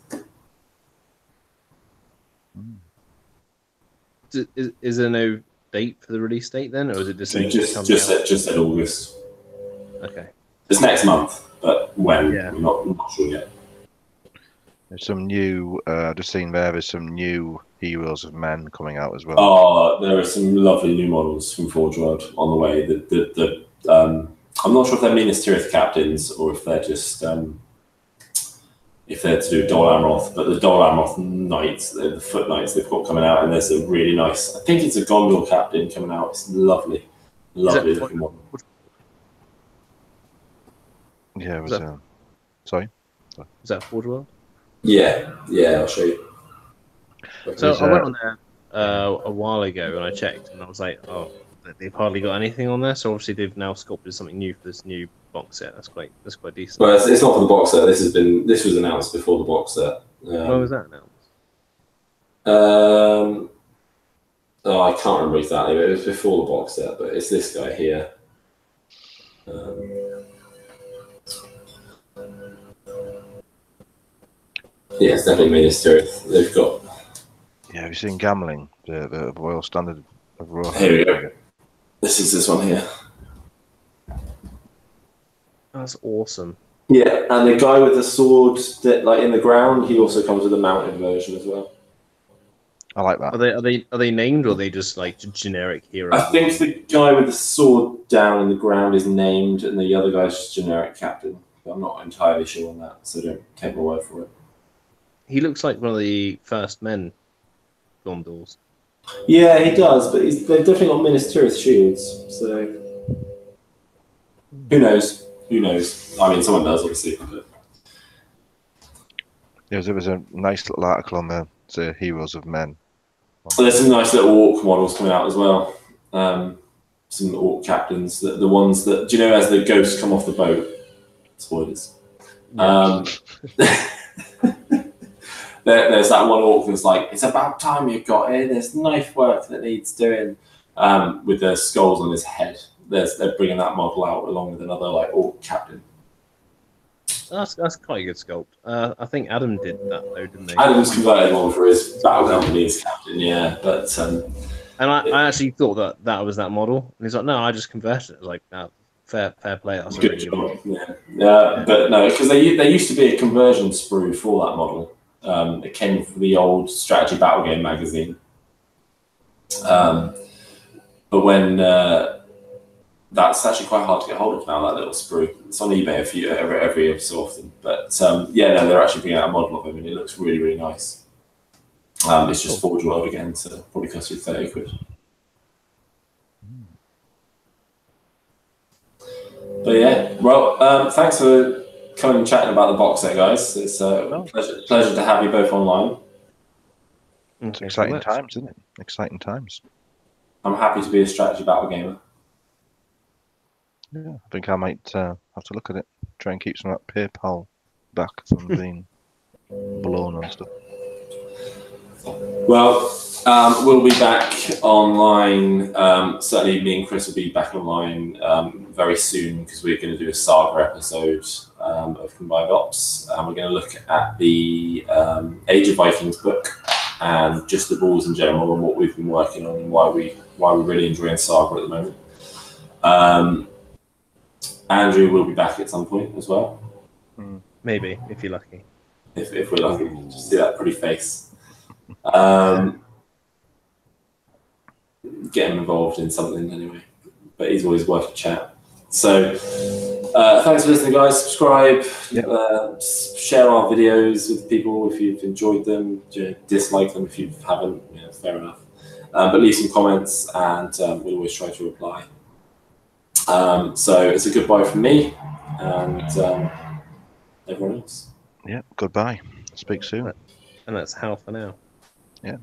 Speaker 1: Is there no date for the release date then, or is it just
Speaker 2: said August?
Speaker 1: Okay.
Speaker 2: It's next month, but when? Yeah. I'm not sure yet.
Speaker 3: There's some new. Just seen there's some new Heroes of Men coming out as well.
Speaker 2: Oh, there are some lovely new models from Forge World on the way. I'm not sure if they're Minas Tirith captains or if they're just if they're to do Dol Amroth, but the Dol Amroth Knights, the Foot Knights they've got coming out, and there's a really nice. I think it's a Gondor captain coming out. It's lovely looking one.
Speaker 3: Yeah, it was. Sorry.
Speaker 1: Is that Forge World?
Speaker 2: Yeah, I'll show you.
Speaker 1: So I went on there a while ago and I checked and I was like, oh, they've hardly got anything on there. So obviously they've now sculpted something new for this new box set. That's quite decent.
Speaker 2: Well, it's not for the box set. This was announced before the box set.
Speaker 1: When was that announced?
Speaker 2: I can't remember exactly, but it was before the box set. But it's this guy here. Yeah, it's definitely Minas Tirith. They've got.
Speaker 3: Yeah, have you seen Gambling, the Royal Standard of Raw?
Speaker 2: Here we go. This is this one here.
Speaker 1: That's awesome.
Speaker 2: Yeah, and the guy with the sword that like in the ground, he also comes with a mounted version as well.
Speaker 3: I like that.
Speaker 1: Are they named or are they just like generic heroes?
Speaker 2: I think the guy with the sword down in the ground is named, and the other guy's just generic captain. But I'm not entirely sure on that, so don't take my word for it.
Speaker 1: He looks like one of the first men Gondors.
Speaker 2: Yeah, he does, but they've definitely got Minas Tirith shields, so who knows? Who knows? I mean, someone does, obviously. But...
Speaker 3: Yeah, there was a nice little article on the Heroes of Men.
Speaker 2: There's some nice little orc models coming out as well. Some orc captains, the ones that, do you know, as the ghosts come off the boat? Spoilers. There's that one orc that's like, it's about time you got in. There's knife work that needs doing with the skulls on his head. They're bringing that model out along with another like orc captain.
Speaker 1: That's quite a good sculpt. I think Adam did that though, didn't he?
Speaker 2: Adam's converted one for his battle company's captain, yeah. But
Speaker 1: and I actually thought that was that model, and he's like, no, I just converted it. I was like, no, fair play. That's
Speaker 2: good job. Yeah, but no, because there used to be a conversion sprue for that model. It came from the old strategy battle game magazine. But when that's actually quite hard to get hold of now, that little sprue. It's on eBay every so often. But yeah, no, they're actually bringing out a model of him, and it looks really, really nice. It's just Forge World again, so probably cost you 30 quid. But yeah, well, thanks for coming and chatting about the box set, guys. It's a pleasure to have you both online.
Speaker 3: It's exciting times, isn't it? Exciting times.
Speaker 2: I'm happy to be a strategy battle gamer.
Speaker 3: Yeah, I think I might have to look at it. Try and keep some of that PayPal back from being blown and stuff.
Speaker 2: Well, we'll be back online. Certainly, me and Chris will be back online very soon because we're going to do a saga episode of Combined Ops, and we're going to look at the Age of Vikings book and just the rules in general and what we've been working on and why we're really enjoying saga at the moment. Andrew will be back at some point as well.
Speaker 1: Maybe, if you're lucky.
Speaker 2: If we're lucky, just see that pretty face. Get him involved in something anyway. But he's always worth a chat. So thanks for listening, guys. Subscribe, share our videos with people if you've enjoyed them. Dislike them if you haven't. Fair enough. But leave some comments, and we'll always try to reply. So it's a goodbye from me and everyone else.
Speaker 3: Yeah, goodbye. Speak soon.
Speaker 1: And that's how for now.
Speaker 3: Yeah.